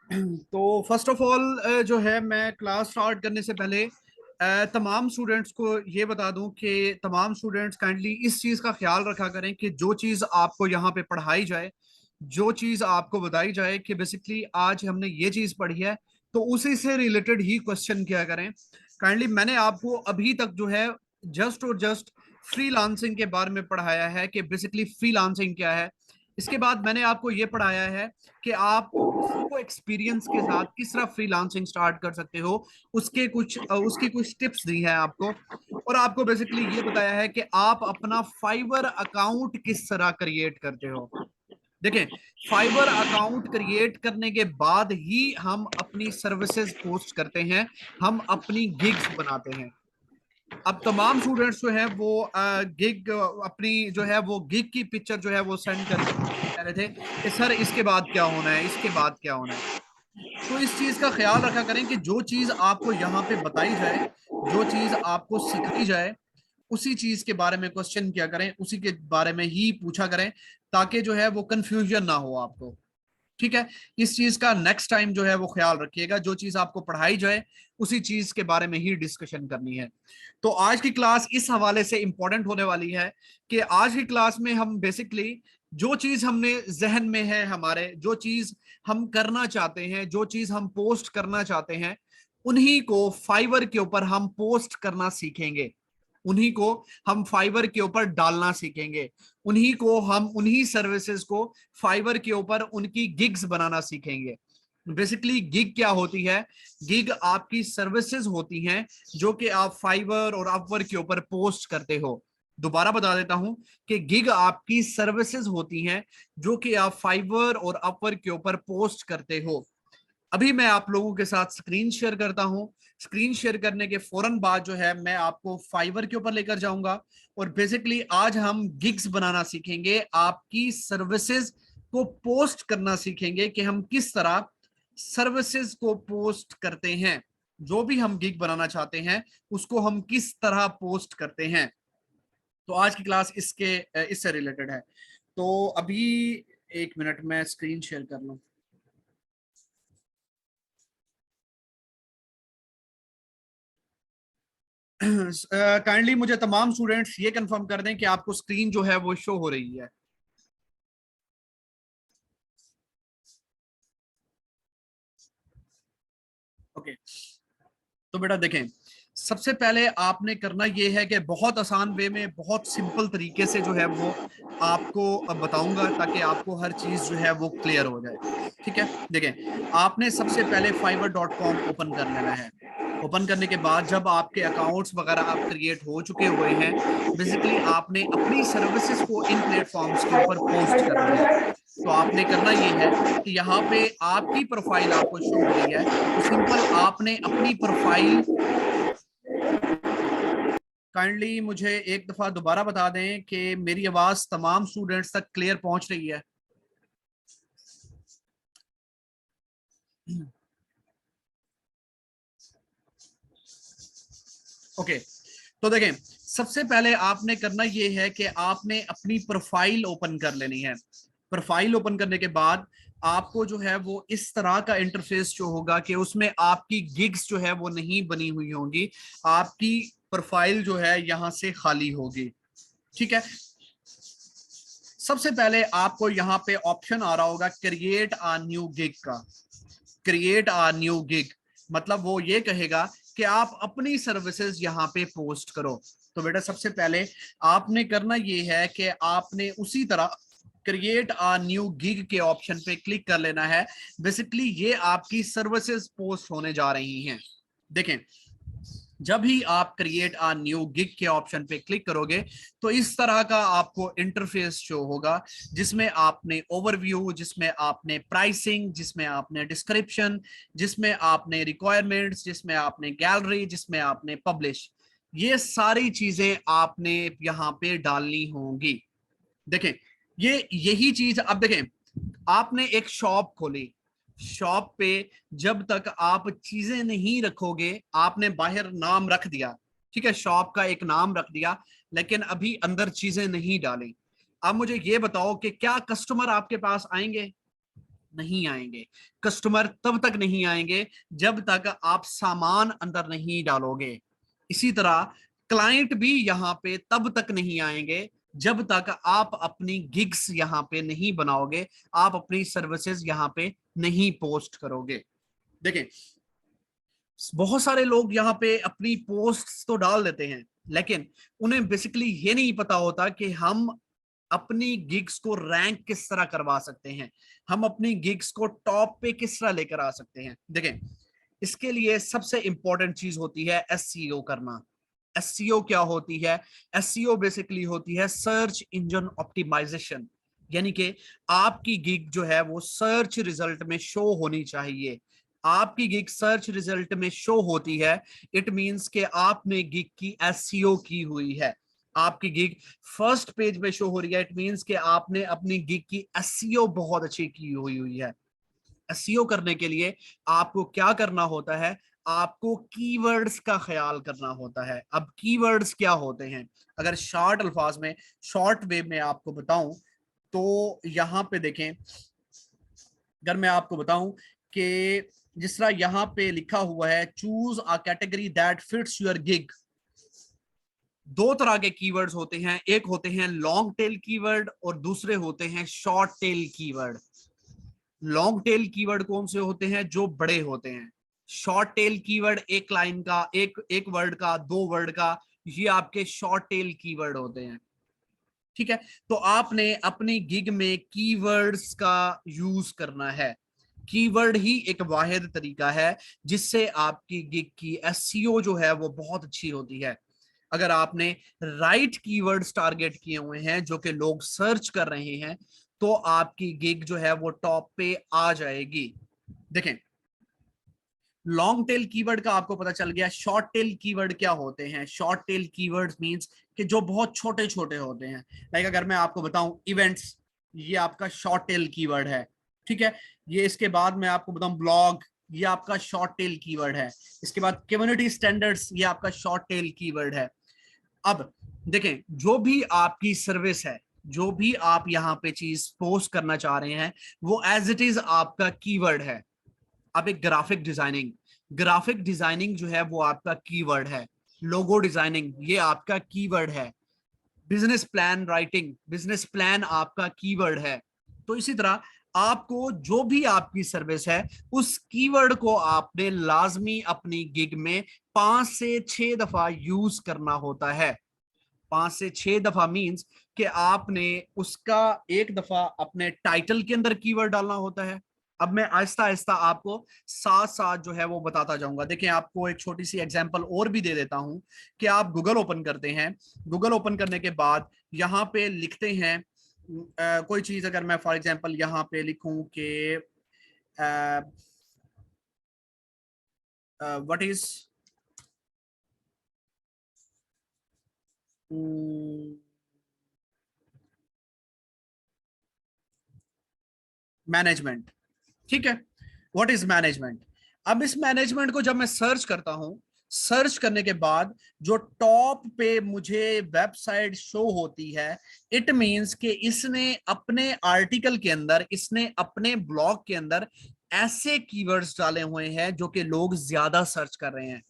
तो first of all जो है, मैं क्लास स्टार्ट करने से पहले तमाम स्टूडेंट्स को ये बता दूं कि तमाम स्टूडेंट्स काइंडली इस चीज़ का ख्याल रखा करें कि जो चीज़ आपको यहाँ पे पढ़ाई जाए, जो चीज़ आपको बताई जाए कि बेसिकली आज हमने ये चीज़ पढ़ी है, तो उसी से रिलेटेड ही क्वेश्चन किया करें। काइंडली मैंने आपको अभी तक जो है जस्ट और जस्ट फ्रीलांसिंग के बारे में पढ़ाया है कि बेसिकली फ्रीलांसिंग क्या है। इसके बाद मैंने आपको ये पढ़ाया है कि आप जीरो एक्सपीरियंस के साथ किस तरह फ्रीलांसिंग स्टार्ट कर सकते हो। उसकी कुछ टिप्स दी है आपको, और आपको बेसिकली ये बताया है कि आप अपना फाइवर अकाउंट किस तरह क्रिएट करते हो। देखें, फाइबर अकाउंट क्रिएट करने के बाद ही हम अपनी सर्विसेज पोस्ट करते हैं, हम अपनी गिग्स बनाते हैं। अब तमाम स्टूडेंट्स जो है वो गिग अपनी जो है वो गिग की पिक्चर जो है वो सेंड करके कह रहे थे कि सर इसके बाद क्या होना है, इसके बाद क्या होना है। तो इस चीज का ख्याल रखा करें कि जो चीज आपको यहाँ पे बताई जाए, जो चीज आपको सिखाई जाए, उसी चीज के बारे में क्वेश्चन किया करें, उसी के बारे में ही पूछा करें, ताकि जो है वो कंफ्यूजन ना हो आपको। ठीक है, इस चीज का नेक्स्ट टाइम जो है वो ख्याल रखिएगा, जो चीज आपको पढ़ाई जाए उसी चीज के बारे में ही डिस्कशन करनी है। तो आज की क्लास इस हवाले से इंपॉर्टेंट होने वाली है कि आज की क्लास में हम बेसिकली जो चीज हमने जहन में है, हमारे जो चीज हम करना चाहते हैं, जो चीज हम पोस्ट करना चाहते हैं, उन्हीं को फाइवर के ऊपर हम पोस्ट करना सीखेंगे, उन्हीं को हम फाइवर के ऊपर डालना सीखेंगे, उन्हीं सर्विसेज को फाइवर के ऊपर उनकी गिग्स बनाना सीखेंगे। बेसिकली गिग क्या होती है? गिग आपकी सर्विसेज होती हैं जो कि आप फाइवर और अपवर के ऊपर पोस्ट करते हो। दोबारा बता देता हूं कि गिग आपकी सर्विसेज होती हैं जो कि आप फाइवर और अपवर के ऊपर पोस्ट करते हो। अभी मैं आप लोगों के साथ स्क्रीन शेयर करता हूं। स्क्रीन शेयर करने के फौरन बाद जो है मैं आपको फाइवर के ऊपर लेकर जाऊंगा, और बेसिकली आज हम गिग्स बनाना सीखेंगे, आपकी सर्विसेज को पोस्ट करना सीखेंगे कि हम किस तरह सर्विसेज को पोस्ट करते हैं। जो भी हम गिग बनाना चाहते हैं उसको हम किस तरह पोस्ट करते हैं। तो आज की क्लास इससे रिलेटेड है। तो अभी एक मिनट में स्क्रीन शेयर कर लूं। काइंडली मुझे तमाम स्टूडेंट्स ये कंफर्म कर दें कि आपको स्क्रीन जो है वो शो हो रही है। ओके, तो बेटा देखें, सबसे पहले आपने करना ये है कि बहुत आसान वे में, बहुत सिंपल तरीके से जो है वो आपको अब बताऊंगा ताकि आपको हर चीज जो है वो क्लियर हो जाए। ठीक है, देखें, आपने सबसे पहले fiverr.com ओपन कर लेना है। ओपन करने के बाद जब आपके अकाउंट्स वगैरह आप क्रिएट हो चुके हुए हैं, बेसिकली आपने अपनी सर्विसेज को इन प्लेटफॉर्म्स के ऊपर पोस्ट करना है। तो आपने करना ये है कि यहाँ पे आपकी प्रोफाइल आपको शो हो रही है, तो सिंपल आपने अपनी प्रोफाइल, काइंडली मुझे एक दफा दोबारा बता दें कि मेरी आवाज तमाम स्टूडेंट्स तक क्लियर पहुंच रही है। ओके, तो देखें, सबसे पहले आपने करना ये है कि आपने अपनी प्रोफाइल ओपन कर लेनी है। प्रोफाइल ओपन करने के बाद आपको जो है वो इस तरह का इंटरफेस जो होगा कि उसमें आपकी गिग्स जो है वो नहीं बनी हुई होंगी, आपकी प्रोफाइल जो है यहां से खाली होगी। ठीक है, सबसे पहले आपको यहाँ पे ऑप्शन आ रहा होगा क्रिएट अ न्यू गिग का। क्रिएट अ न्यू गिग मतलब वो ये कहेगा कि आप अपनी सर्विसेज यहाँ पे पोस्ट करो। तो बेटा सबसे पहले आपने करना ये है कि आपने उसी तरह क्रिएट अ न्यू गिग के ऑप्शन पे क्लिक कर लेना है। बेसिकली ये आपकी सर्विसेज पोस्ट होने जा रही हैं। देखें, जब भी आप क्रिएट अ न्यू गिग के ऑप्शन पे क्लिक करोगे तो इस तरह का आपको इंटरफेस शो होगा, जिसमें आपने ओवरव्यू, जिसमें आपने प्राइसिंग, जिसमें आपने डिस्क्रिप्शन, जिसमें आपने रिक्वायरमेंट्स, जिसमें आपने गैलरी, जिसमें आपने पब्लिश, ये सारी चीजें आपने यहाँ पे डालनी होंगी। देखें, ये यही चीज, अब देखें, आपने एक शॉप खोली, शॉप पे जब तक आप चीजें नहीं रखोगे, आपने बाहर नाम रख दिया, ठीक है, शॉप का एक नाम रख दिया, लेकिन अभी अंदर चीजें नहीं डाली। अब मुझे ये बताओ कि क्या कस्टमर आपके पास आएंगे? नहीं आएंगे। कस्टमर तब तक नहीं आएंगे जब तक आप सामान अंदर नहीं डालोगे। इसी तरह क्लाइंट भी यहाँ पे तब तक नहीं आएंगे जब तक आप अपनी गिग्स यहाँ पे नहीं बनाओगे, आप अपनी सर्विसेज यहाँ पे नहीं पोस्ट करोगे। देखें, बहुत सारे लोग यहाँ पे अपनी पोस्ट तो डाल देते हैं, लेकिन उन्हें बेसिकली ये नहीं पता होता कि हम अपनी गिग्स को रैंक किस तरह करवा सकते हैं, हम अपनी गिग्स को टॉप पे किस तरह लेकर आ सकते हैं। देखें, इसके लिए सबसे इंपॉर्टेंट चीज होती है एसईओ करना। एसईओ क्या होती है? एसईओ बेसिकली होती है सर्च इंजन ऑप्टिमाइजेशन, यानी कि आपकी गिग जो है वो सर्च रिजल्ट में शो होनी चाहिए। आपकी गिग सर्च रिजल्ट में शो होती है, इट मींस कि आपने गिग की एसईओ की हुई है। आपकी गिग फर्स्ट पेज में शो हो रही है, इट मींस कि आपने अपनी गिग की एसईओ बहुत अच्छी की हुई है। एसईओ करने के लिए आपको क्या करना होता है? आपको कीवर्ड्स का ख्याल करना होता है। अब कीवर्ड्स क्या होते हैं? अगर शॉर्ट अल्फाज में, शॉर्ट वे में आपको बताऊं तो यहां पे देखें, अगर मैं आपको बताऊं कि जिस तरह यहां पे लिखा हुआ है choose a category that fits your gig. दो तरह के कीवर्ड्स होते हैं, एक होते हैं लॉन्ग टेल कीवर्ड और दूसरे होते हैं short tail keyword. Long tail keyword कौन से होते हैं? जो बड़े होते हैं। शॉर्ट टेल कीवर्ड एक लाइन का, एक एक वर्ड का, दो वर्ड का, ये आपके शॉर्ट टेल कीवर्ड होते हैं। ठीक है, तो आपने अपनी गिग में कीवर्ड्स का यूज करना है। कीवर्ड ही एक वाहिद तरीका है जिससे आपकी गिग की एसईओ जो है वो बहुत अच्छी होती है। अगर आपने राइट कीवर्ड्स टारगेट किए हुए हैं जो कि लोग सर्च कर रहे हैं, तो आपकी गिग जो है वो टॉप पे आ जाएगी। देखें, लॉन्ग टेल कीवर्ड का आपको पता चल गया। शॉर्ट टेल कीवर्ड क्या होते हैं? शॉर्ट टेल कीवर्ड्स मींस कि जो बहुत छोटे छोटे होते हैं। लाइक अगर मैं आपको बताऊं इवेंट्स, ये आपका शॉर्ट टेल कीवर्ड है। ठीक है, ये इसके बाद मैं आपको बताऊं ब्लॉग, ये आपका शॉर्ट टेल कीवर्ड है। इसके बाद कम्युनिटी स्टैंडर्ड्स, ये आपका शॉर्ट टेल कीवर्ड है। अब देखें, जो भी आपकी सर्विस है, जो भी आप यहाँ पे चीज पोस्ट करना चाह रहे हैं, वो एज इट इज आपका कीवर्ड है। अब एक ग्राफिक डिजाइनिंग, ग्राफिक डिजाइनिंग जो है वो आपका कीवर्ड है। लोगो डिजाइनिंग, ये आपका कीवर्ड है। Business plan writing, business plan आपका कीवर्ड है। तो इसी तरह आपको जो भी आपकी सर्विस है, उस कीवर्ड को आपने लाजमी अपनी गिग में 5 से 6 दफा यूज करना होता है। 5 से 6 दफा मींस कि आपने उसका एक दफा अपने टाइटल के अंदर कीवर्ड डालना होता है। अब मैं आहिस्ता आहिस्ता आपको साथ साथ जो है वो बताता जाऊंगा। देखिए, आपको एक छोटी सी एग्जांपल और भी दे देता हूं कि आप गूगल ओपन करते हैं। गूगल ओपन करने के बाद यहाँ पे लिखते हैं कोई चीज। अगर मैं फॉर एग्जांपल यहाँ पे लिखूं कि व्हाट इज मैनेजमेंट। ठीक है, व्हाट इज मैनेजमेंट। अब इस मैनेजमेंट को जब मैं सर्च करता हूं, सर्च करने के बाद जो टॉप पे मुझे वेबसाइट शो होती है, इट मींस कि इसने अपने आर्टिकल के अंदर, इसने अपने ब्लॉग के अंदर ऐसे कीवर्ड्स डाले हुए हैं जो कि लोग ज्यादा सर्च कर रहे हैं।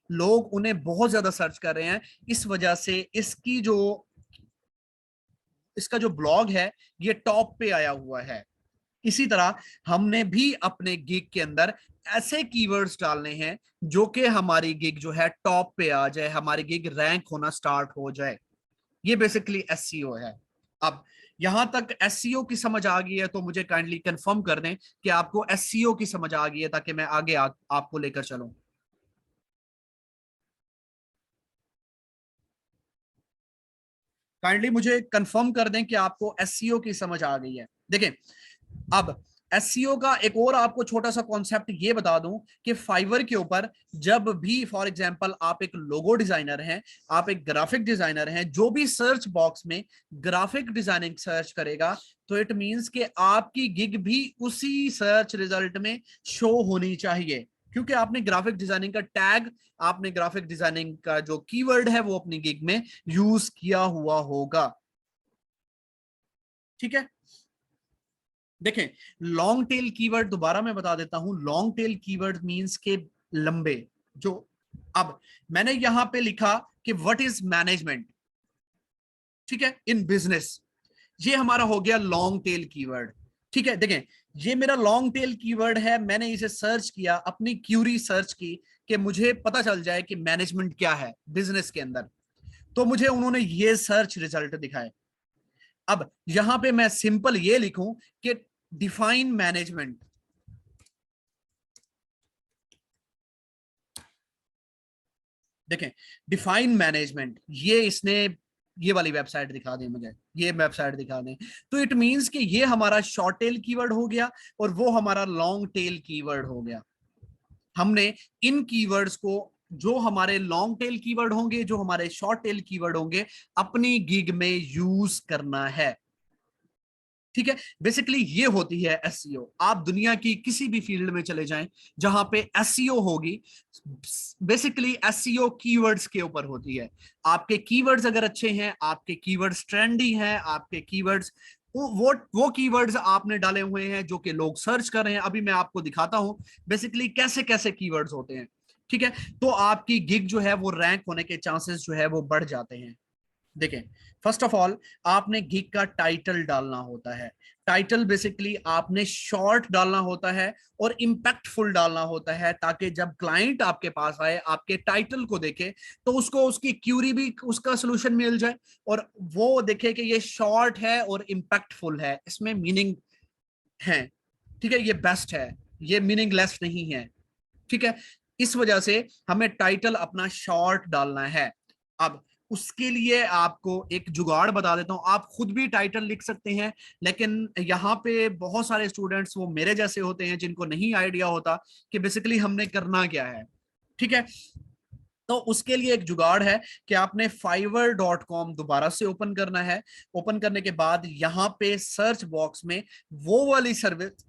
लोग उन्हें बहुत ज्यादा सर्च कर रहे हैं। इस वजह से इसका जो ब्लॉग है ये टॉप पे आया हुआ है। इसी तरह हमने भी अपने गिग के अंदर ऐसे कीवर्ड्स डालने हैं जो कि हमारी गिग जो है टॉप पे आ जाए, हमारी गिग रैंक होना स्टार्ट हो जाए। ये बेसिकली एसईओ है। अब यहां तक एसईओ की समझ आ गई है तो मुझे काइंडली कंफर्म कर दें कि आपको एसईओ की समझ आ गई है, ताकि मैं आगे आपको लेकर चलूं। काइंडली मुझे कंफर्म कर दें कि आपको एसईओ की समझ आ गई है। देखें, अब एसईओ का एक और आपको छोटा सा कॉन्सेप्ट ये बता दूं कि फाइवर के ऊपर जब भी फॉर एग्जांपल आप एक लोगो डिजाइनर हैं, आप एक ग्राफिक डिजाइनर हैं, जो भी सर्च बॉक्स में ग्राफिक डिजाइनिंग सर्च करेगा, तो इट मींस कि आपकी गिग भी उसी सर्च रिजल्ट में शो होनी चाहिए, क्योंकि आपने ग्राफिक डिजाइनिंग का टैग, आपने ग्राफिक डिजाइनिंग का जो कीवर्ड है वो अपनी गिग में यूज किया हुआ होगा। ठीक है, देखें, लॉन्ग टेल कीवर्ड दोबारा मैं बता देता हूं, लॉन्ग टेल कीवर्ड मींस के लंबे जो। अब मैंने यहां पे लिखा कि व्हाट इज मैनेजमेंट, ठीक है, इन बिजनेस, ये हमारा हो गया लॉन्ग टेल कीवर्ड। ठीक है, देखें, ये मेरा लॉन्ग टेल कीवर्ड है, मैंने इसे सर्च किया, अपनी क्यूरी सर्च की कि मुझे पता चल जाए कि मैनेजमेंट क्या है बिजनेस के अंदर, तो मुझे उन्होंने ये सर्च रिजल्ट दिखाए। अब यहां पे मैं सिंपल ये लिखूं कि डिफाइन मैनेजमेंट, देखें, डिफाइन मैनेजमेंट, ये इसने ये वाली वेबसाइट दिखा दें मुझे, ये वेबसाइट दिखा दें, तो इट मींस कि ये हमारा शॉर्ट टेल कीवर्ड हो गया और वो हमारा लॉन्ग टेल कीवर्ड हो गया। हमने इन कीवर्ड्स को, जो हमारे लॉन्ग टेल कीवर्ड होंगे, जो हमारे शॉर्ट टेल कीवर्ड होंगे, अपनी गिग में यूज करना है। ठीक है, बेसिकली ये होती है एसईओ। आप दुनिया की किसी भी फील्ड में चले जाएं जहां पे एसईओ होगी, बेसिकली एसईओ कीवर्ड्स के ऊपर होती है। आपके कीवर्ड्स अगर अच्छे हैं, आपके कीवर्ड्स ट्रेंडी हैं, आपके कीवर्ड्स वो कीवर्ड्स आपने डाले हुए हैं जो कि लोग सर्च कर रहे हैं। अभी मैं आपको दिखाता हूं बेसिकली कैसे कैसे कीवर्ड्स होते हैं। ठीक है, तो आपकी गिग जो है वो रैंक होने के चांसेस जो है वो बढ़ जाते हैं। देखें, फर्स्ट ऑफ ऑल आपने गिग का टाइटल डालना होता है। टाइटल बेसिकली आपने शॉर्ट डालना होता है और इंपैक्टफुल डालना होता है, ताकि जब क्लाइंट आपके पास आए, आपके टाइटल को देखे, तो उसको उसकी क्यूरी भी, उसका सोल्यूशन मिल जाए, और वो देखे कि ये शॉर्ट है और इंपैक्टफुल है, इसमें मीनिंग है। ठीक है, ये बेस्ट है, ये मीनिंगलेस नहीं है। ठीक है, इस वजह से हमें टाइटल अपना शॉर्ट डालना है। अब उसके लिए आपको एक जुगाड़ बता देता हूं, आप खुद भी टाइटल लिख सकते हैं, लेकिन यहाँ पे बहुत सारे स्टूडेंट्स वो मेरे जैसे होते हैं जिनको नहीं आइडिया होता कि बेसिकली हमने करना क्या है। ठीक है, तो उसके लिए एक जुगाड़ है कि आपने fiverr.com दोबारा से ओपन करना है। ओपन करने के बाद यहाँ पे सर्च बॉक्स में वो वाली सर्विस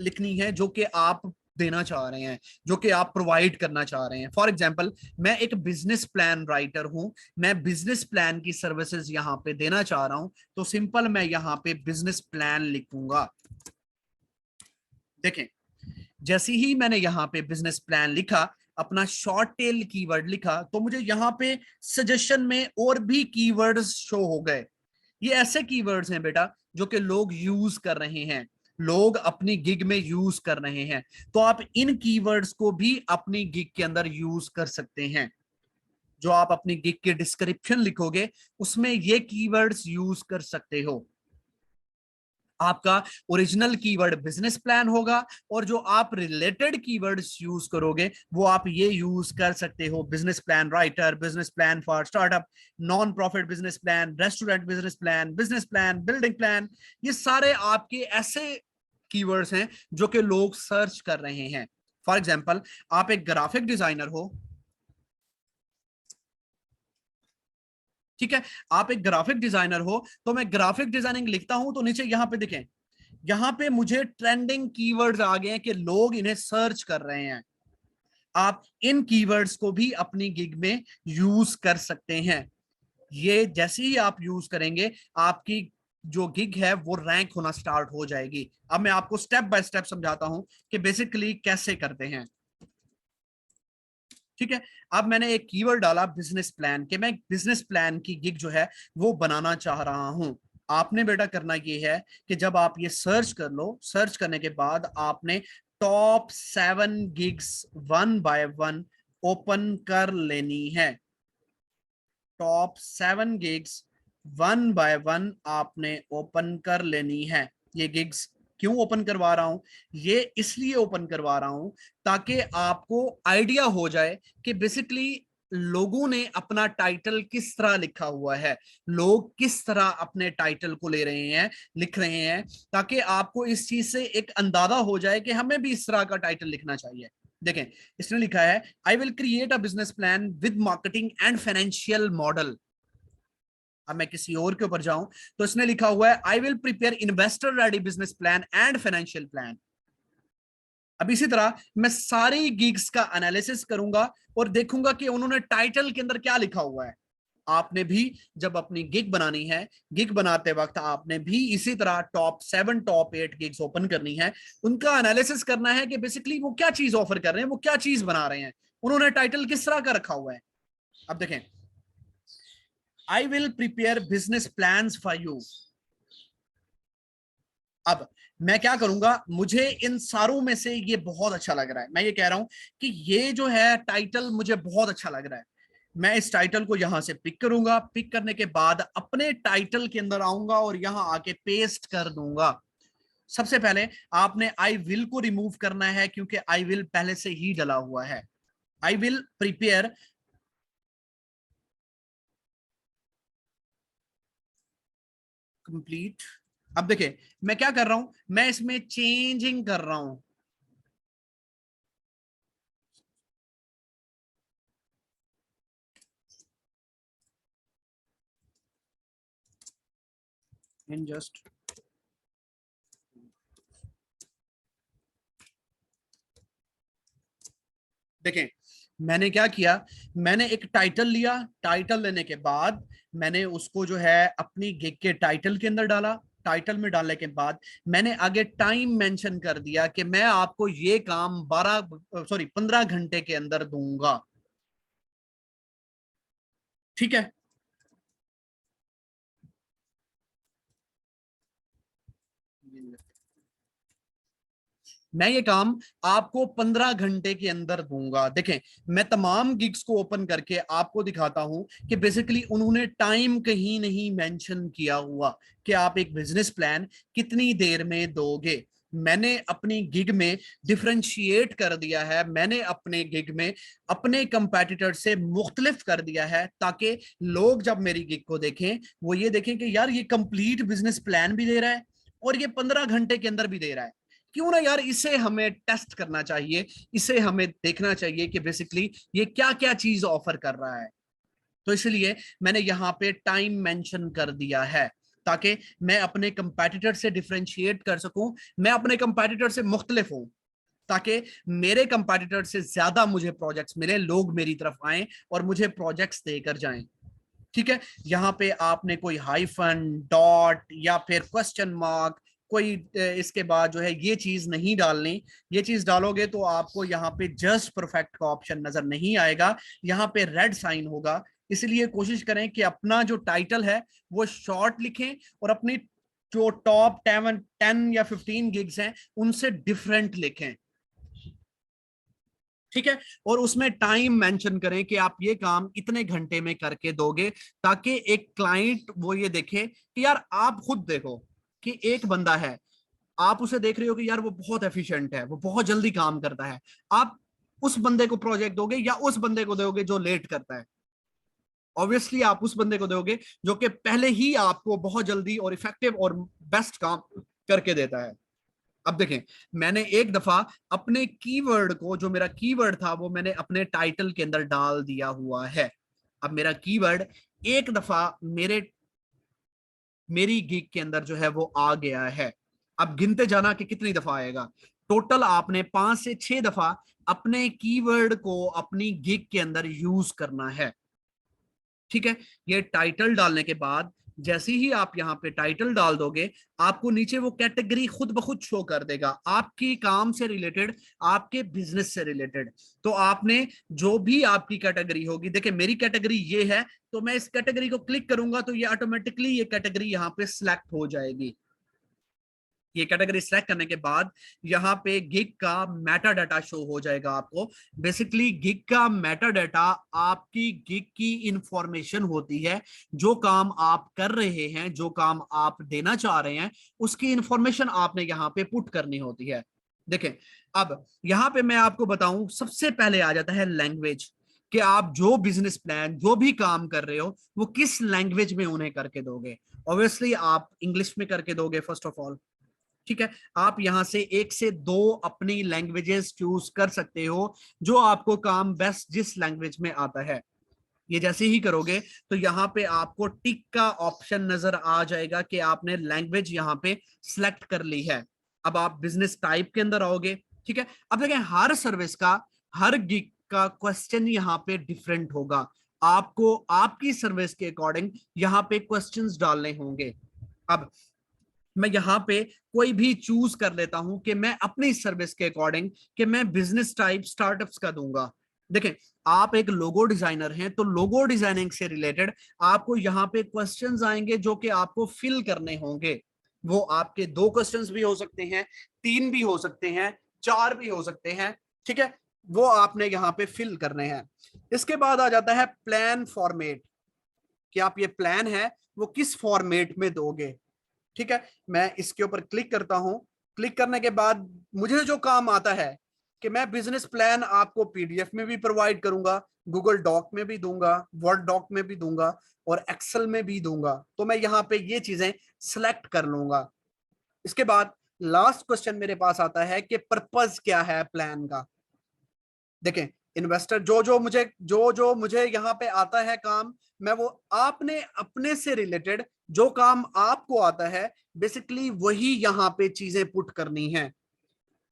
लिखनी है जो कि आप देना चाह रहे हैं, जो कि आप प्रोवाइड करना चाह रहे हैं। फॉर एग्जांपल, मैं एक बिजनेस प्लान राइटर हूं, मैं बिजनेस प्लान की सर्विसेज यहाँ पे देना चाह रहा हूं, तो सिंपल मैं यहाँ पे बिजनेस प्लान लिखूंगा। देखें, जैसे ही मैंने यहाँ पे बिजनेस प्लान लिखा, अपना शॉर्ट टेल कीवर्ड लिखा, तो मुझे यहाँ पे सजेशन में और भी कीवर्ड्स शो हो गए। ये ऐसे कीवर्ड्स हैं बेटा जो कि लोग यूज कर रहे हैं, लोग अपनी गिग में यूज कर रहे हैं, तो आप इन कीवर्ड्स को भी अपनी गिग के अंदर यूज कर सकते हैं। जो आप अपनी गिग के डिस्क्रिप्शन लिखोगे उसमें ये कीवर्ड्स यूज कर सकते हो। आपका ओरिजिनल कीवर्ड बिजनेस प्लान होगा, और जो आप रिलेटेड कीवर्ड्स यूज करोगे वो आप ये यूज कर सकते हो, business plan writer, business plan for startup, non profit business plan, restaurant business plan, building plan. ये सारे आपके ऐसे कीवर्ड्स हैं जो कि लोग सर्च कर रहे हैं। फॉर एग्जाम्पल, आप एक ग्राफिक डिजाइनर हो, ठीक है, आप एक ग्राफिक डिजाइनर हो, तो मैं ग्राफिक डिजाइनिंग लिखता हूं, तो नीचे यहां पे देखें, यहां पे मुझे ट्रेंडिंग कीवर्ड्स आ गए हैं कि लोग इन्हें सर्च कर रहे हैं। आप इन कीवर्ड्स को भी अपनी गिग में यूज कर सकते हैं। ये जैसे ही आप यूज करेंगे, आपकी जो गिग है वो रैंक होना स्टार्ट हो जाएगी। अब मैं आपको स्टेप बाय स्टेप समझाता हूं कि बेसिकली कैसे करते हैं। ठीक है, अब मैंने एक कीवर्ड डाला बिजनेस प्लान, के मैं बिजनेस प्लान की गिग जो है वो बनाना चाह रहा हूं। आपने बेटा करना ये है कि जब आप ये सर्च कर लो, सर्च करने के बाद आपने top 7 gigs one by one open कर लेनी है। Top 7 gigs one by one आपने ओपन कर लेनी है। ये गिग्स क्यों ओपन करवा रहा हूं? ये इसलिए ओपन करवा रहा हूं ताकि आपको आइडिया हो जाए कि बेसिकली लोगों ने अपना टाइटल किस तरह लिखा हुआ है, लोग किस तरह अपने टाइटल को ले रहे हैं, लिख रहे हैं, ताकि आपको इस चीज से एक अंदाजा हो जाए कि हमें भी इस तरह का टाइटल लिखना चाहिए। देखें, इसने लिखा है I will create a business plan with marketing and financial model. अब मैं किसी और के ऊपर जाऊं, तो इसने लिखा हुआ है I will prepare investor ready business plan and financial plan. अब इसी तरह मैं सारी गिग्स का एनालिसिस करूंगा और देखूंगा कि उन्होंने टाइटल के अंदर क्या लिखा हुआ है। आपने भी जब अपनी गिग बनानी है, गिग बनाते वक्त आपने भी इसी तरह टॉप 7 टॉप 8 गिग्स ओपन करनी है, उनका एनालिसिस करना है कि बेसिकली वो क्या चीज ऑफर कर रहे हैं, वो क्या चीज बना रहे हैं, उन्होंने टाइटल किस तरह का रखा हुआ है। अब देखें, I will prepare business plans for you. अब मैं क्या करूंगा, मुझे इन सारों में से ये बहुत अच्छा लग रहा है, मैं ये कह रहा हूं कि ये जो है टाइटल मुझे बहुत अच्छा लग रहा है। मैं इस टाइटल को यहां से पिक करूंगा, पिक करने के बाद अपने टाइटल के अंदर आऊंगा और यहां आके पेस्ट कर दूंगा। सबसे पहले आपने आई विल को रिमूव करना है क्योंकि आई विल पहले से ही डला हुआ है। I will prepare complete. अब देखिए मैं क्या कर रहा हूं, मैं इसमें चेंजिंग कर रहा हूं। इन जस्ट देखें, मैंने क्या किया, मैंने एक टाइटल लिया, टाइटल लेने के बाद मैंने उसको जो है अपनी गिग के टाइटल के अंदर डाला। टाइटल में डालने के बाद मैंने आगे टाइम मेंशन कर दिया कि मैं आपको ये काम 15 घंटे के अंदर दूंगा। ठीक है, मैं ये काम आपको 15 घंटे के अंदर दूंगा। देखें, मैं तमाम गिग्स को ओपन करके आपको दिखाता हूं कि बेसिकली उन्होंने टाइम कहीं नहीं मेंशन किया हुआ कि आप एक बिजनेस प्लान कितनी देर में दोगे। मैंने अपनी गिग में डिफरेंशिएट कर दिया है, मैंने अपने गिग में अपने कंपेटिटर से मुख्तलिफ कर दिया है, ताकि लोग जब मेरी गिग को देखें वो ये देखें कि यार ये कंप्लीट बिजनेस प्लान भी दे रहा है और ये 15 घंटे के अंदर भी दे रहा है। क्यों ना यार, इसे हमें टेस्ट करना चाहिए, इसे हमें देखना चाहिए कि बेसिकली ये क्या क्या चीज ऑफर कर रहा है। तो इसलिए मैंने यहाँ पे टाइम मेंशन कर दिया है ताकि मैं अपने कंपैटिटर से डिफरेंशिएट कर सकूं, मैं अपने कंपैटिटर से मुख्तलिफ हूं, ताकि मेरे कंपैटिटर से ज्यादा मुझे प्रोजेक्ट्स मिले, लोग मेरी तरफ आए और मुझे प्रोजेक्ट्स देकर जाएं। ठीक है, यहाँ पे आपने कोई हाइफन, डॉट या फिर क्वेश्चन मार्क, कोई इसके बाद जो है ये चीज नहीं डालनी। ये चीज डालोगे तो आपको यहाँ पे जस्ट परफेक्ट का ऑप्शन नजर नहीं आएगा, यहाँ पे रेड साइन होगा। इसलिए कोशिश करें कि अपना जो टाइटल है वो शॉर्ट लिखें और अपनी जो टॉप 10 या 15 गिग्स हैं उनसे डिफरेंट लिखें। ठीक है, और उसमें टाइम मेंशन करें कि आप ये काम इतने घंटे में करके दोगे, ताकि एक क्लाइंट वो ये देखे कि यार, आप खुद देखो कि एक बंदा है, आप उसे देख रहे हो कि यार वो बहुत एफिशिएंट है, वो बहुत जल्दी काम करता है, आप उस बंदे को प्रोजेक्ट दोगे या उस बंदे को दोगे जो लेट करता है? ऑब्वियसली आप उस बंदे को दोगे जो कि पहले ही आपको बहुत जल्दी और इफेक्टिव और बेस्ट काम करके देता है। अब देखें, मैंने एक दफा अपने कीवर्ड को, जो मेरा कीवर्ड था वो मैंने अपने टाइटल के अंदर डाल दिया हुआ है। अब मेरा कीवर्ड एक दफा मेरी गिग के अंदर जो है वो आ गया है। अब गिनते जाना कि कितनी दफा आएगा। टोटल आपने 5 से 6 दफा अपने कीवर्ड को अपनी गिग के अंदर यूज करना है। ठीक है, ये टाइटल डालने के बाद जैसे ही आप यहाँ पे टाइटल डाल दोगे, आपको नीचे वो कैटेगरी खुद ब खुद शो कर देगा, आपकी काम से रिलेटेड, आपके बिजनेस से रिलेटेड। तो आपने जो भी आपकी कैटेगरी होगी, देखिए मेरी कैटेगरी ये है, तो मैं इस कैटेगरी को क्लिक करूंगा तो ये ऑटोमेटिकली ये कैटेगरी यहाँ पे सिलेक्ट हो जाएगी। ये कैटेगरी सिलेक्ट करने के बाद यहाँ पे गिग का मेटा डाटा शो हो जाएगा आपको। बेसिकली गिग का मेटा डाटा आपकी गिग की इंफॉर्मेशन होती है, जो काम आप कर रहे हैं, जो काम आप देना चाह रहे हैं, उसकी इंफॉर्मेशन आपने यहाँ पे पुट करनी होती है। देखें, अब यहाँ पे मैं आपको बताऊं, सबसे पहले आ जाता है लैंग्वेज, कि आप जो बिजनेस प्लान, जो भी काम कर रहे हो, वो किस लैंग्वेज में उन्हें करके दोगे। ऑब्वियसली आप इंग्लिश में करके दोगे फर्स्ट ऑफ ऑल। ठीक है, आप यहां से 1 से 2 अपनी लैंग्वेजेस चूज कर सकते हो, जो आपको काम बेस्ट जिस लैंग्वेज में आता है। ये जैसे ही करोगे तो यहाँ पे आपको टिक का ऑप्शन नजर आ जाएगा कि आपने लैंग्वेज यहाँ पे सिलेक्ट कर ली है। अब आप बिजनेस टाइप के अंदर आओगे। ठीक है, अब देखें, हर सर्विस का, हर गिग का क्वेश्चन यहाँ पे डिफरेंट होगा। आपको आपकी सर्विस के अकॉर्डिंग यहाँ पे क्वेश्चंस डालने होंगे। अब मैं यहाँ पे कोई भी चूज कर लेता हूं कि मैं अपनी सर्विस के अकॉर्डिंग कि मैं बिजनेस टाइप स्टार्टअप्स का दूंगा। देखें, आप एक लोगो डिजाइनर हैं तो लोगो डिजाइनिंग से रिलेटेड आपको यहाँ पे क्वेश्चंस आएंगे जो कि आपको फिल करने होंगे। वो आपके 2 क्वेश्चंस भी हो सकते हैं, 3 भी हो सकते हैं, 4 भी हो सकते हैं, ठीक है। वो आपने यहाँ पे फिल करने हैं। इसके बाद आ जाता है प्लान फॉर्मेट, कि आप ये प्लान है वो किस फॉर्मेट में दोगे, ठीक है। मैं इसके ऊपर क्लिक करता हूं। क्लिक करने के बाद मुझे जो काम आता है कि मैं बिजनेस प्लान आपको पीडीएफ में भी प्रोवाइड करूंगा, गूगल डॉक में भी दूंगा, वर्ड डॉक में भी दूंगा और एक्सेल में भी दूंगा। तो मैं यहाँ पे ये चीजें सिलेक्ट कर लूंगा। इसके बाद लास्ट क्वेश्चन मेरे पास आता है कि पर्पस क्या है प्लान का। देखें, इन्वेस्टर जो जो मुझे यहाँ पे आता है काम, मैं वो आपने अपने से रिलेटेड जो काम आपको आता है बेसिकली वही यहाँ पे चीजें पुट करनी है।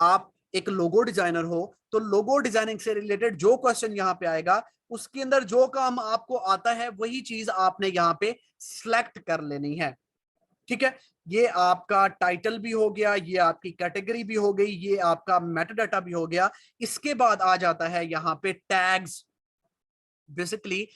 आप एक लोगो डिजाइनर हो तो लोगो डिजाइनिंग से रिलेटेड जो क्वेश्चन यहाँ पे आएगा उसके अंदर जो काम आपको आता है वही चीज आपने यहाँ पे सिलेक्ट कर लेनी है, ठीक है। ये आपका टाइटल भी हो गया, ये आपकी कैटेगरी भी हो गई, ये आपका मेटाडाटा भी हो गया। इसके बाद आ जाता है यहाँ पे टैग्स। बेसिकली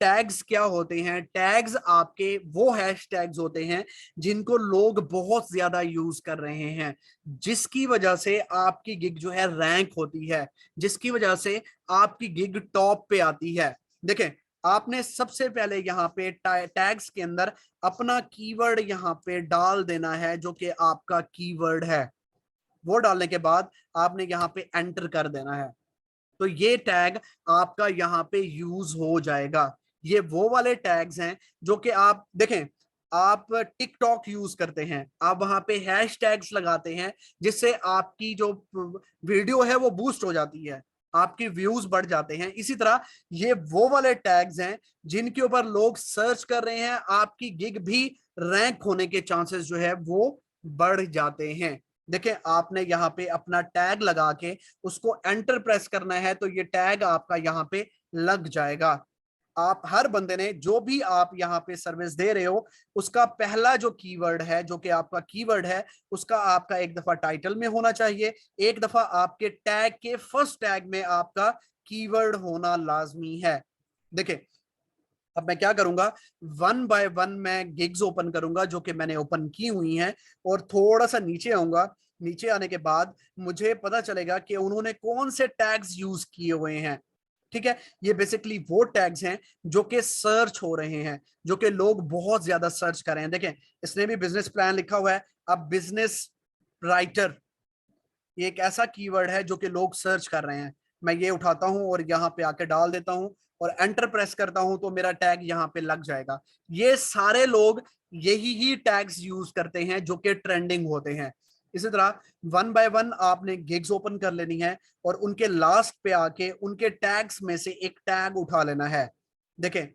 टैग्स क्या होते हैं? टैग्स आपके वो हैश टैग्स होते हैं जिनको लोग बहुत ज्यादा यूज कर रहे हैं, जिसकी वजह से आपकी गिग जो है रैंक होती है, जिसकी वजह से आपकी गिग टॉप पे आती है। देखें, आपने सबसे पहले यहाँ पे टैग्स के अंदर अपना कीवर्ड यहाँ पे डाल देना है जो कि आपका कीवर्ड है। वो डालने के बाद आपने यहाँ पे एंटर कर देना है, तो ये टैग आपका यहाँ पे यूज हो जाएगा। ये वो वाले टैग्स हैं जो कि आप देखें, आप टिकटॉक यूज करते हैं, आप वहां पे हैश टैग्स लगाते हैं जिससे आपकी जो वीडियो है वो बूस्ट हो जाती है, आपके व्यूज बढ़ जाते हैं। इसी तरह ये वो वाले टैग्स हैं जिनके ऊपर लोग सर्च कर रहे हैं, आपकी गिग भी रैंक होने के चांसेस जो है वो बढ़ जाते हैं। देखें, आपने यहाँ पे अपना टैग लगा के उसको एंटर प्रेस करना है तो ये टैग आपका यहाँ पे लग जाएगा। आप हर बंदे ने जो भी आप यहाँ पे सर्विस दे रहे हो उसका पहला जो कीवर्ड है, जो कि आपका कीवर्ड है, उसका आपका एक दफा टाइटल में होना चाहिए, एक दफा आपके टैग के फर्स्ट टैग में आपका कीवर्ड होना लाजमी है। देखिए, अब मैं क्या करूंगा, 1 बाय 1 मैं गिग्स ओपन करूंगा जो कि मैंने ओपन की हुई हैं और थोड़ा सा नीचे आऊंगा। नीचे आने के बाद मुझे पता चलेगा कि उन्होंने कौन से टैग्स यूज किए हुए हैं, ठीक है। ये बेसिकली वो टैग्स हैं जो कि सर्च हो रहे हैं, जो कि लोग बहुत ज्यादा सर्च कर रहे हैं। देखें, इसने भी बिजनेस प्लान लिखा हुआ है। अब बिजनेस राइटर ये एक ऐसा कीवर्ड है जो कि लोग सर्च कर रहे हैं। मैं ये उठाता हूं और यहाँ पे आके डाल देता हूं और एंटर प्रेस करता हूं तो मेरा टैग यहाँ पे लग जाएगा। ये सारे लोग यही ही टैग्स यूज करते हैं जो कि ट्रेंडिंग होते हैं। इसी तरह 1 बाय 1 आपने गिग्स ओपन कर लेनी है और उनके लास्ट पे आके उनके टैग्स में से एक टैग उठा लेना है। देखें,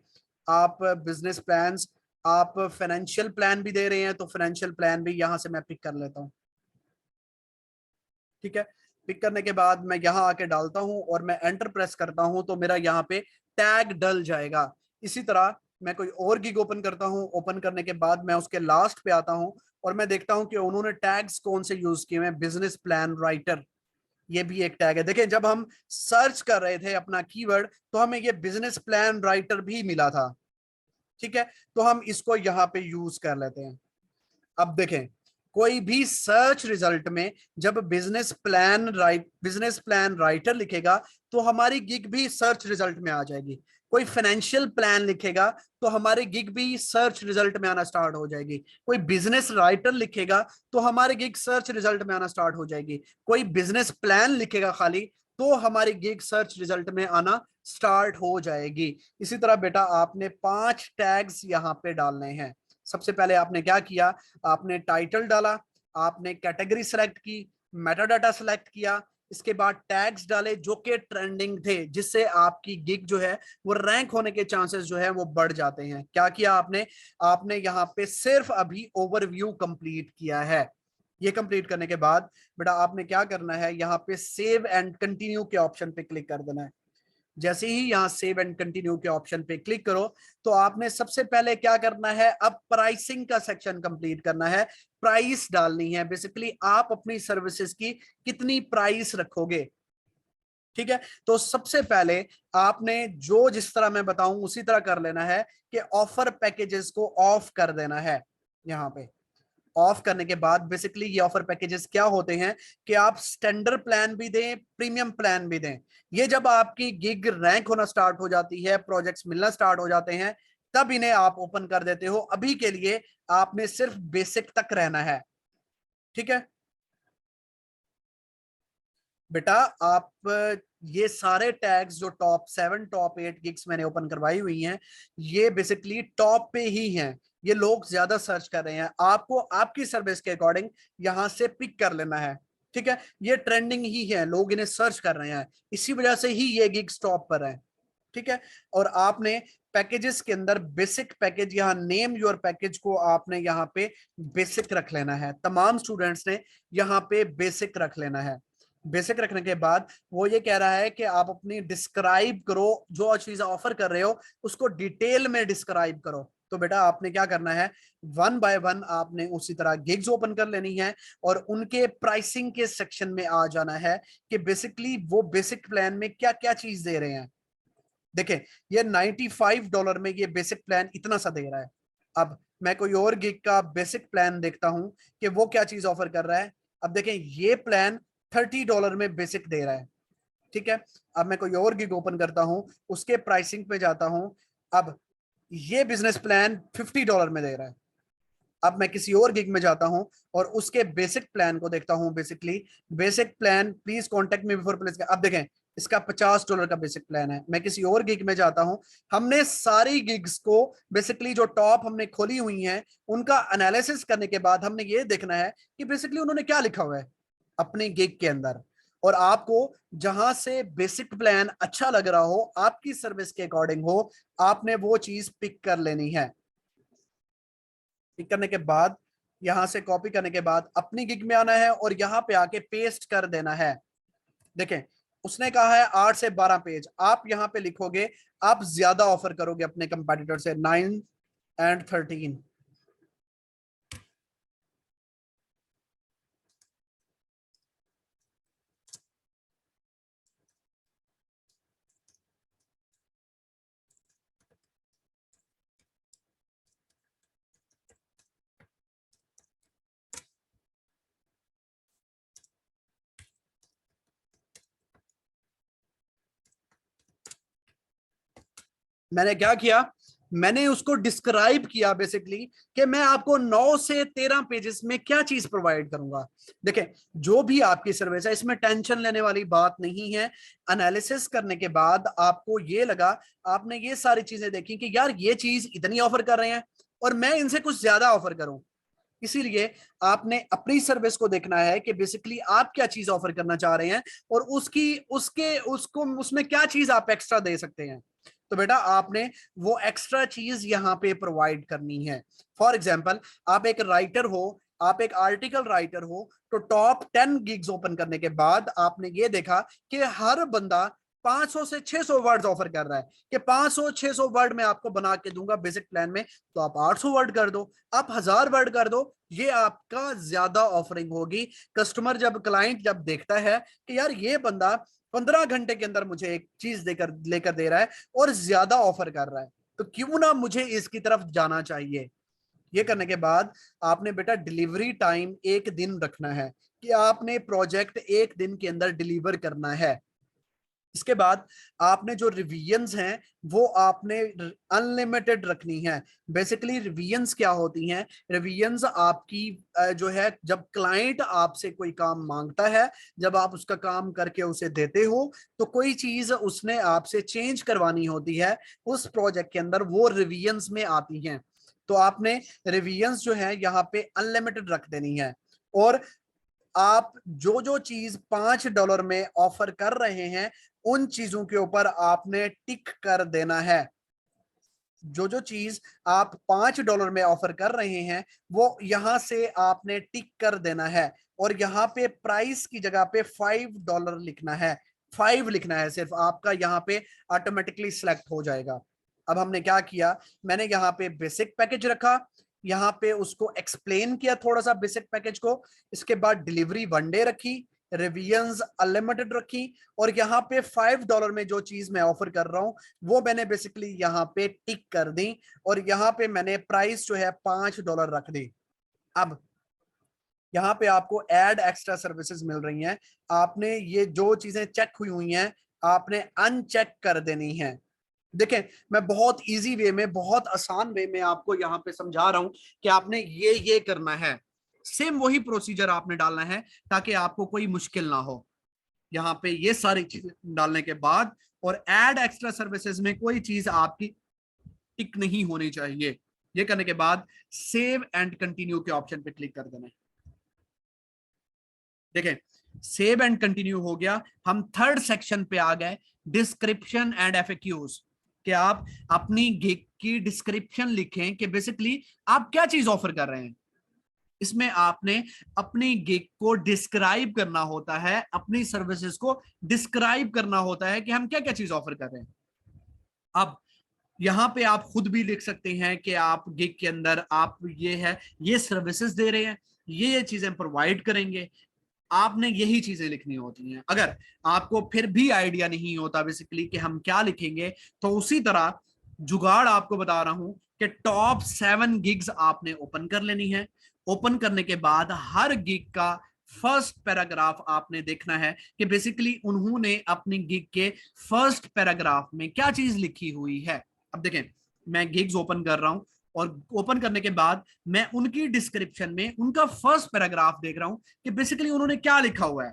आप बिजनेस प्लान, आप फाइनेंशियल प्लान भी दे रहे हैं तो फाइनेंशियल प्लान भी यहां से मैं पिक कर लेता हूं, ठीक है। पिक करने के बाद मैं यहाँ आके डालता हूँ और मैं एंटर प्रेस करता हूँ तो मेरा यहाँ पे टैग डल जाएगा। इसी तरह मैं कोई और गिग ओपन करता हूँ, ओपन करने के बाद मैं उसके लास्ट पे आता हूँ और मैं देखता हूँ कि उन्होंने टैग्स कौन से यूज किए हैं। बिजनेस प्लान राइटर ये भी एक टैग है। देखिए, जब हम सर्च कर रहे थे अपना कीवर्ड तो हमें ये बिजनेस प्लान राइटर भी मिला था, ठीक है। तो हम इसको यहाँ पे यूज कर लेते हैं। अब देखें, कोई भी सर्च रिजल्ट में जब बिजनेस प्लान राइटर लिखेगा तो हमारी गिग भी सर्च रिजल्ट में आ जाएगी। कोई फाइनेंशियल प्लान लिखेगा तो हमारी गिग भी सर्च रिजल्ट में आना स्टार्ट हो जाएगी। कोई बिजनेस राइटर लिखेगा तो हमारी गिग सर्च रिजल्ट में आना स्टार्ट हो जाएगी। कोई बिजनेस प्लान लिखेगा खाली तो हमारी गिग सर्च रिजल्ट में आना स्टार्ट हो जाएगी। इसी तरह बेटा आपने 5 टैग्स यहाँ पे डालने हैं। सबसे पहले आपने क्या किया, आपने टाइटल डाला, आपने कैटेगरी सेलेक्ट की, मेटाडाटा सेलेक्ट किया, इसके बाद टैग्स डाले जो कि ट्रेंडिंग थे, जिससे आपकी गिग जो है वो रैंक होने के चांसेस जो है वो बढ़ जाते हैं। क्या किया आपने, आपने यहाँ पे सिर्फ अभी ओवरव्यू कंप्लीट किया है। ये कंप्लीट करने के बाद बेटा आपने क्या करना है, यहाँ पे सेव एंड कंटिन्यू के ऑप्शन पे क्लिक कर देना है। जैसे ही यहाँ सेव एंड कंटिन्यू के ऑप्शन पे क्लिक करो तो आपने सबसे पहले क्या करना है, अब प्राइसिंग का सेक्शन कंप्लीट करना है, प्राइस डालनी है। बेसिकली आप अपनी सर्विसेज की कितनी प्राइस रखोगे, ठीक है। तो सबसे पहले आपने जो जिस तरह मैं बताऊं उसी तरह कर लेना है कि ऑफर पैकेजेस को ऑफ कर देना है। यहाँ पे ऑफ करने के बाद बेसिकली ये ऑफर पैकेजेस क्या होते हैं कि आप स्टैंडर्ड प्लान भी दें, प्रीमियम प्लान भी दें। ये जब आपकी गिग रैंक होना स्टार्ट हो जाती है, प्रोजेक्ट्स मिलना स्टार्ट हो जाते हैं, तब इन्हें आप ओपन कर देते हो। अभी के लिए आपने सिर्फ बेसिक तक रहना है, ठीक है बेटा। आप ये सारे टैग्स जो टॉप 7 टॉप 8 गिग्स मैंने ओपन करवाई हुई हैं, ये बेसिकली टॉप पे ही हैं। ये लोग ज्यादा सर्च कर रहे हैं, आपको आपकी सर्विस के अकॉर्डिंग यहां से पिक कर लेना है, ठीक है। ये ट्रेंडिंग ही है, लोग इन्हें सर्च कर रहे हैं, इसी वजह से ही ये गिग्स टॉप पर है, ठीक है। और आपने पैकेजेस के अंदर बेसिक पैकेज, यहाँ नेम योर पैकेज को आपने यहाँ पे बेसिक रख लेना है। तमाम स्टूडेंट्स ने यहाँ पे बेसिक रख लेना है। बेसिक रखने के बाद वो ये कह रहा है कि आप अपनी डिस्क्राइब करो, जो चीज ऑफर कर रहे हो उसको डिटेल में डिस्क्राइब करो। तो बेटा आपने क्या करना है, वन बाय वन आपने उसी तरह गिग्स ओपन कर लेनी है और उनके प्राइसिंग के सेक्शन में आ जाना है कि बेसिकली वो बेसिक प्लान में क्या क्या चीज दे रहे हैं। देखें, ये $95 में ये बेसिक प्लान इतना सा दे रहा है। अब मैं कोई और गिग का बेसिक प्लान देखता हूं कि वो क्या चीज ऑफर कर रहा है। अब देखें, ये प्लान $30 में बेसिक दे रहा है, ठीक है। अब मैं कोई और गिग ओपन करता हूं, उसके प्राइसिंग पे जाता हूं, अब ये बिजनेस प्लान $50 में दे रहा है। अब मैं किसी और गिग में जाता हूं और उसके बेसिक प्लान को देखता हूं, basically basic plan please contact me before place. अब देखें, इसका $50 का बेसिक प्लान है। मैं किसी और गिग में जाता हूं, हमने सारी गिग्स को बेसिकली जो टॉप हमने खोली हुई हैं उनका एनालिसिस करने के बाद हमने ये देखना है कि बेसिकली उन्होंने क्या लिखा हुआ है अपनी गिग के अंदर। और आपको जहां से बेसिक प्लान अच्छा लग रहा हो, आपकी सर्विस के अकॉर्डिंग हो, आपने वो चीज पिक कर लेनी है। पिक करने के बाद, यहां से कॉपी करने के बाद अपनी गिग में आना है और यहाँ पे आके पेस्ट कर देना है। देखें, उसने कहा है 8 से 12 पेज, आप यहाँ पे लिखोगे, आप ज्यादा ऑफर करोगे अपने कंपेटिटर से, 9 और 13। मैंने क्या किया, मैंने उसको डिस्क्राइब किया बेसिकली कि मैं आपको 9 से 13 पेजेस में क्या चीज प्रोवाइड करूंगा। देखें, जो भी आपकी सर्विस है इसमें टेंशन लेने वाली बात नहीं है। एनालिसिस करने के बाद आपको ये लगा, आपने ये सारी चीजें देखी कि यार ये चीज इतनी ऑफर कर रहे हैं और मैं इनसे कुछ ज्यादा ऑफर करूं, इसीलिए आपने अपनी सर्विस को देखना है कि बेसिकली आप क्या चीज ऑफर करना चाह रहे हैं और उसकी उसके उसको उसमें क्या चीज आप एक्स्ट्रा दे सकते हैं। तो बेटा आपने वो एक्स्ट्रा चीज यहाँ पे प्रोवाइड करनी है। फॉर एग्जाम्पल, आप एक राइटर हो, आप एक आर्टिकल राइटर हो, तो टॉप 10 गिग्स ओपन करने के बाद आपने ये देखा कि हर बंदा 500 से 600 वर्ड्स ऑफर कर रहा है कि 500 600 वर्ड में आपको बना के दूंगा बेसिक प्लान में, तो आप 800 वर्ड कर दो, आप 1000 वर्ड कर दो, ये आपका ज्यादा ऑफरिंग होगी। कस्टमर जब, क्लाइंट जब देखता है कि यार ये बंदा 15 घंटे के अंदर मुझे एक चीज देकर लेकर दे रहा है और ज्यादा ऑफर कर रहा है, तो क्यों ना मुझे इसकी तरफ जाना चाहिए। ये करने के बाद आपने बेटा डिलीवरी टाइम 1 दिन रखना है कि आपने प्रोजेक्ट 1 दिन के अंदर डिलीवर करना है। इसके बाद आपने जो रिवीजन्स हैं वो आपने अनलिमिटेड रखनी है। बेसिकली रिवीजन्स क्या होती हैं, रिवीजन्स आपकी जो है, जब क्लाइंट आपसे कोई काम मांगता है, जब आप उसका काम करके उसे देते हो, तो कोई चीज उसने आपसे चेंज करवानी होती है उस प्रोजेक्ट के अंदर, वो रिवीजन्स में आती हैं। तो आपने रिवीजन्स जो है यहाँ पे अनलिमिटेड रख देनी है। और आप जो जो चीज $5 में ऑफर कर रहे हैं उन चीजों के ऊपर आपने टिक कर देना है। जो जो चीज आप $5 में ऑफर कर रहे हैं वो यहां से आपने टिक कर देना है और यहाँ पे प्राइस की जगह पे $5 लिखना है। 5 लिखना है सिर्फ, आपका यहाँ पे ऑटोमेटिकली सिलेक्ट हो जाएगा। अब हमने क्या किया, मैंने यहाँ पे बेसिक पैकेज रखा, यहाँ पे उसको एक्सप्लेन किया थोड़ा सा बेसिक पैकेज को, इसके बाद डिलीवरी 1 डे रखी, रिवीजन्स अनलिमिटेड रखी, और यहाँ पे $5 में जो चीज मैं ऑफर कर रहा हूँ वो मैंने बेसिकली यहाँ पे टिक कर दी, और यहाँ पे मैंने प्राइस जो है $5 रख दी। अब यहाँ पे आपको ऐड एक्स्ट्रा सर्विसेज मिल रही हैं, आपने ये जो चीजें चेक हुई हुई हैं आपने अनचेक कर देनी है। देखें, मैं बहुत इजी वे में, बहुत आसान वे में आपको यहाँ पे समझा रहा हूं कि आपने ये करना है, सेम वही प्रोसीजर आपने डालना है ताकि आपको कोई मुश्किल ना हो। यहाँ पे ये सारी चीजें डालने के बाद और ऐड एक्स्ट्रा सर्विसेज में कोई चीज आपकी टिक नहीं होनी चाहिए। ये करने के बाद सेव एंड कंटिन्यू के ऑप्शन पे क्लिक कर देना है। देखें, सेव एंड कंटिन्यू हो गया, हम थर्ड सेक्शन पे आ गए, डिस्क्रिप्शन एंड एफएक्यूज, कि आप अपनी गिग की डिस्क्रिप्शन लिखें कि बेसिकली आप क्या चीज ऑफर कर रहे हैं। इसमें आपने अपनी गिग को डिस्क्राइब करना होता है, अपनी सर्विसेज को डिस्क्राइब करना होता है कि हम क्या क्या चीज ऑफर कर रहे हैं। अब यहां पे आप खुद भी लिख सकते हैं कि आप गिग के अंदर आप ये है, ये सर्विसेज दे रहे हैं, ये चीजें प्रोवाइड करेंगे, आपने यही चीजें लिखनी होती हैं। अगर आपको फिर भी आइडिया नहीं होता बेसिकली कि हम क्या लिखेंगे, तो उसी तरह जुगाड़ आपको बता रहा हूं कि टॉप 7 गिग्स आपने ओपन कर लेनी है। ओपन करने के बाद हर गिग का फर्स्ट पैराग्राफ आपने देखना है कि बेसिकली उन्होंने अपनी गिग के फर्स्ट पैराग्राफ में क्या चीज लिखी हुई है। अब देखें, मैं गिग्स ओपन कर रहा हूं और ओपन करने के बाद मैं उनकी डिस्क्रिप्शन में उनका फर्स्ट पैराग्राफ देख रहा हूं कि बेसिकली उन्होंने क्या लिखा हुआ है।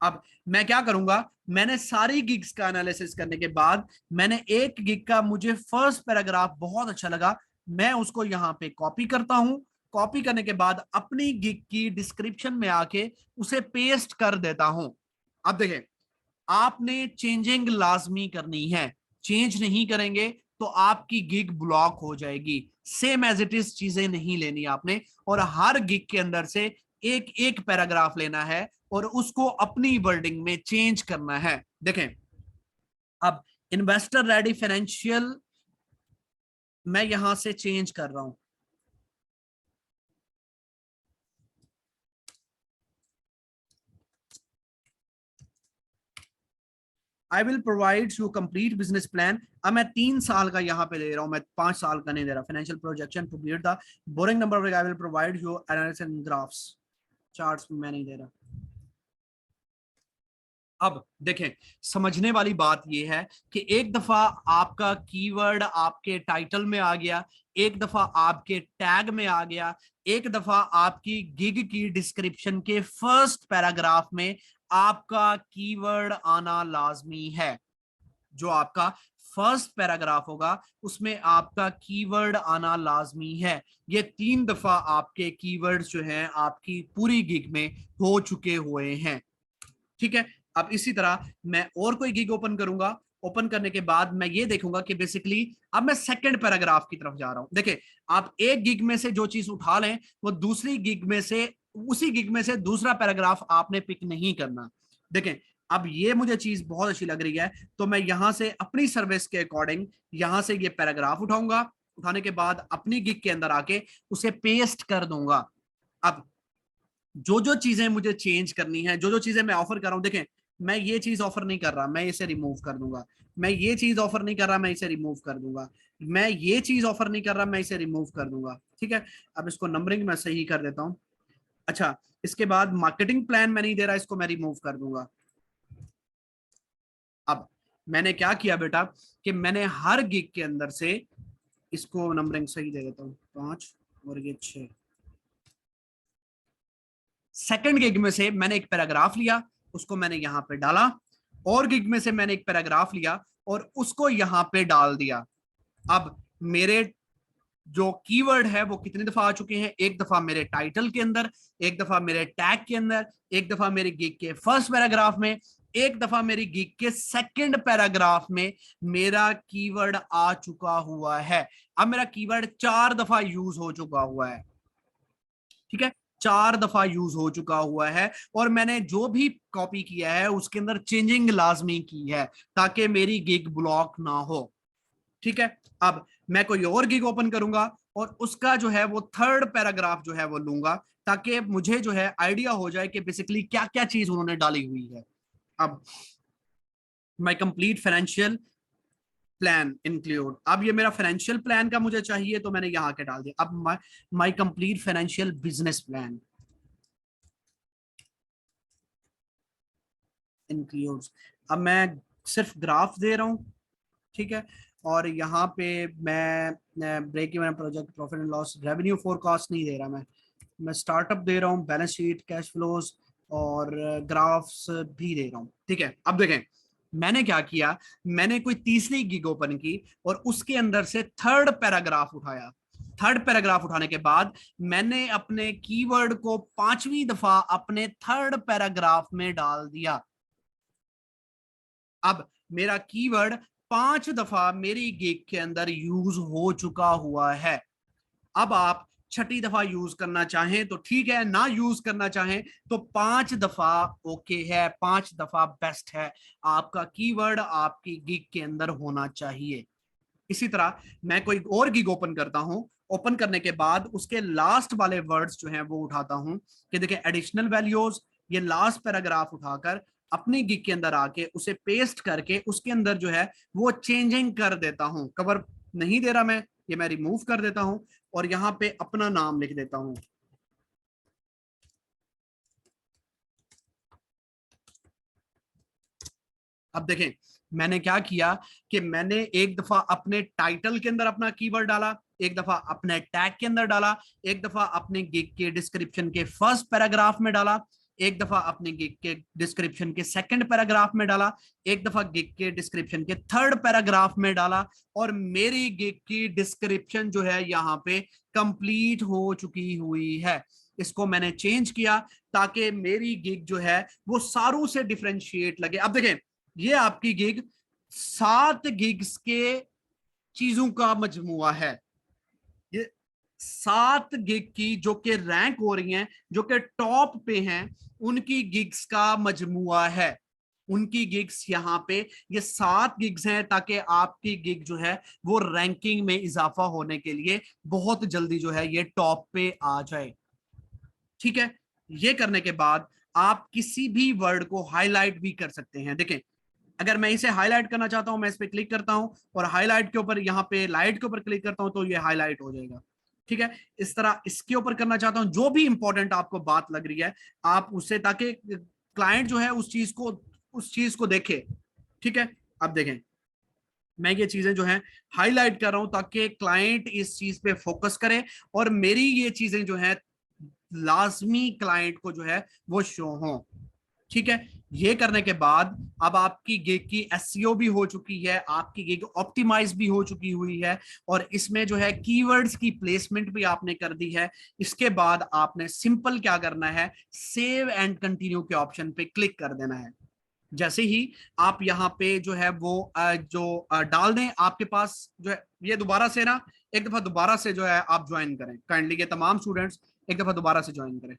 अब मैं क्या करूंगा, मैंने सारी गिग्स का एनालिसिस करने के बाद मैंने एक गिग का मुझे फर्स्ट पैराग्राफ बहुत अच्छा लगा, मैं उसको यहां पे कॉपी करता हूं। कॉपी करने के बाद अपनी गिग की डिस्क्रिप्शन में आके उसे पेस्ट कर देता हूं। अब देखें, आपने चेंजिंग लाजमी करनी है, चेंज नहीं करेंगे तो आपकी गिग ब्लॉक हो जाएगी। सेम एज इट इज चीजें नहीं लेनी आपने, और हर गिग के अंदर से एक एक पैराग्राफ लेना है और उसको अपनी वर्डिंग में चेंज करना है। देखें, अब इन्वेस्टर रेडी फाइनेंशियल मैं यहां से चेंज कर रहा हूं, आई will provide you complete business plan. अब मैं 3 साल का यहाँ पे दे रहा हूँ, मैं 5 साल का नहीं दे रहा। Financial projection to beat the boring number, I will provide you analysis and graphs, charts मैं नहीं दे रहा। अब देखें, समझने वाली बात यह है कि एक दफा आपका कीवर्ड आपके टाइटल में आ गया, एक दफा आपके टैग में आ गया, एक दफा आपकी गिग की डिस्क्रिप्शन के फर्स्ट पैराग्राफ में आपका कीवर्ड आना लाजमी है। जो आपका फर्स्ट पैराग्राफ होगा उसमें आपका कीवर्ड आना लाजमी है। ये 3 दफा आपके कीवर्ड्स जो हैं आपकी पूरी गिग में हो चुके हुए हैं। ठीक है, अब इसी तरह मैं और कोई गिग ओपन करूंगा। ओपन करने के बाद मैं ये देखूंगा कि बेसिकली अब मैं सेकंड पैराग्राफ की तरफ जा रहा हूं। देखिए, आप एक गिग में से जो चीज उठा लें वो दूसरी गिग में से, उसी गिग में से दूसरा पैराग्राफ आपने पिक नहीं करना। देखें, अब ये मुझे चीज बहुत अच्छी लग रही है, तो मैं यहां से अपनी सर्विस के अकॉर्डिंग यहां से ये पैराग्राफ उठाऊंगा, उठाने के बाद अपनी गिग के अंदर आके उसे पेस्ट कर दूंगा। अब जो जो चीजें मुझे चेंज करनी है, जो जो चीजें मैं ऑफर कर रहा हूं, देखें मैं ये चीज ऑफर नहीं कर रहा, मैं इसे रिमूव कर दूंगा। मैं ये चीज ऑफर नहीं कर रहा, मैं इसे रिमूव कर दूंगा। मैं ये चीज ऑफर नहीं कर रहा, मैं इसे रिमूव कर दूंगा। ठीक है, अब इसको नंबरिंग मैं सही कर देता हूं। अच्छा, इसके बाद मार्केटिंग प्लान मैं नहीं दे रहा, इसको मैं रिमूव कर दूंगा। अब मैंने क्या किया बेटा कि मैंने हर गिग के अंदर से इसको नंबरिंग सही दे देता हूं, 5 और ये 6। सेकंड गिग में से मैंने एक पैराग्राफ लिया, उसको मैंने यहां पे डाला, और गिग में से मैंने एक पैराग्राफ लिया और उसको यहां पे डाल दिया। अब मेरे जो कीवर्ड है वो कितनी दफा आ चुके हैं, एक दफा मेरे टाइटल के अंदर, एक दफा मेरे टैग के अंदर, एक दफा मेरे गिग के फर्स्ट पैराग्राफ में, एक दफा मेरी गिग के सेकंड पैराग्राफ में मेरा कीवर्ड आ चुका हुआ है। अब मेरा कीवर्ड 4 दफा यूज हो चुका हुआ है। ठीक है, 4 दफा यूज हो चुका हुआ है, और मैंने जो भी कॉपी किया है उसके अंदर चेंजिंग लाजमी की है ताकि मेरी गिग ब्लॉक ना हो। ठीक है, अब मैं कोई और गिग ओपन करूंगा और उसका जो है वो थर्ड पैराग्राफ जो है वो लूंगा, ताकि मुझे जो है आइडिया हो जाए कि बेसिकली क्या क्या चीज उन्होंने डाली हुई है। अब my complete financial plan include, अब ये मेरा फाइनेंशियल प्लान का मुझे चाहिए तो मैंने यहां के डाल दिया। अब my complete financial business plan includes, अब मैं सिर्फ ग्राफ दे रहा हूं। ठीक है, और यहाँ पे मैं break even project profit and loss revenue forecast नहीं दे रहा, मैं स्टार्टअप दे रहा हूँ, बैलेंस शीट, कैश फ्लोज और ग्राफ्स भी दे रहा हूँ। ठीक है, अब देखें मैंने क्या किया, मैंने कोई तीसरी गिग ओपन की और उसके अंदर से थर्ड पैराग्राफ उठाया। थर्ड पैराग्राफ उठाने के बाद मैंने अपने कीवर्ड को 5वीं दफा अपने थर्ड पैराग्राफ में डाल दिया। अब मेरा कीवर्ड 5 दफा मेरी गिग के अंदर यूज हो चुका हुआ है। अब आप छठी दफा यूज करना चाहें तो ठीक है, ना यूज करना चाहें तो 5 दफा ओके है, 5 दफा बेस्ट है। आपका कीवर्ड आपकी गिग के अंदर होना चाहिए। इसी तरह मैं कोई और गिग ओपन करता हूं, ओपन करने के बाद उसके लास्ट वाले वर्ड्स जो हैं वो उठाता हूं कि देखिए एडिशनल वैल्यूज, ये लास्ट पैराग्राफ उठाकर अपनी गिग के अंदर आके उसे पेस्ट करके उसके अंदर जो है वो चेंजिंग कर देता हूं। कवर नहीं दे रहा मैं, ये मैं रिमूव कर देता हूं और यहां पे अपना नाम लिख देता हूं। अब देखें मैंने क्या किया कि मैंने एक दफा अपने टाइटल के अंदर अपना कीवर्ड डाला, एक दफा अपने टैग के अंदर डाला, एक दफा अपने गिग के डिस्क्रिप्शन के फर्स्ट पैराग्राफ में डाला, एक दफा अपने गिग के डिस्क्रिप्शन के सेकंड पैराग्राफ में डाला, एक दफा गिग के डिस्क्रिप्शन के थर्ड पैराग्राफ में डाला, और मेरी गिग की डिस्क्रिप्शन जो है यहाँ पे कंप्लीट हो चुकी हुई है। इसको मैंने चेंज किया ताकि मेरी गिग जो है वो सारों से डिफरेंशिएट लगे। अब देखें ये आपकी गिग 7 गिग्स के चीजों का मजमुआ है। ये 7 गिग की जो कि रैंक हो रही हैं, जो कि टॉप पे हैं, उनकी गिग्स का मजमुआ है। उनकी गिग्स यहाँ पे ये 7 गिग्स हैं ताकि आपकी गिग जो है वो रैंकिंग में इजाफा होने के लिए बहुत जल्दी जो है ये टॉप पे आ जाए। ठीक है, ये करने के बाद आप किसी भी वर्ड को हाईलाइट भी कर सकते हैं। देखें अगर मैं इसे हाईलाइट करना चाहता हूं, मैं इस पे क्लिक करता हूं और हाईलाइट के ऊपर यहाँ पे लाइट के ऊपर क्लिक करता हूं तो ये हाईलाइट हो जाएगा। ठीक है, इस तरह इसके ऊपर करना चाहता हूं, जो भी इंपॉर्टेंट आपको बात लग रही है आप उससे, ताकि क्लाइंट जो है उस चीज को देखे। ठीक है, अब देखें मैं ये चीजें जो है हाईलाइट कर रहा हूं ताकि क्लाइंट इस चीज पे फोकस करे और मेरी ये चीजें जो है लाजमी क्लाइंट को जो है वो शो हो। ठीक है, ये करने के बाद अब आपकी गिग की एसईओ भी हो चुकी है, आपकी गिग ऑप्टिमाइज भी हो चुकी हुई है, और इसमें जो है कीवर्ड्स की प्लेसमेंट भी आपने कर दी है। इसके बाद आपने सिंपल क्या करना है, सेव एंड कंटिन्यू के ऑप्शन पे क्लिक कर देना है। जैसे ही आप यहाँ पे जो है वो डाल दें, आपके पास जो है ये दोबारा से ना एक दफा दोबारा से जो है आप ज्वाइन करें, काइंडली ये तमाम स्टूडेंट्स एक दफा दोबारा से ज्वाइन करें।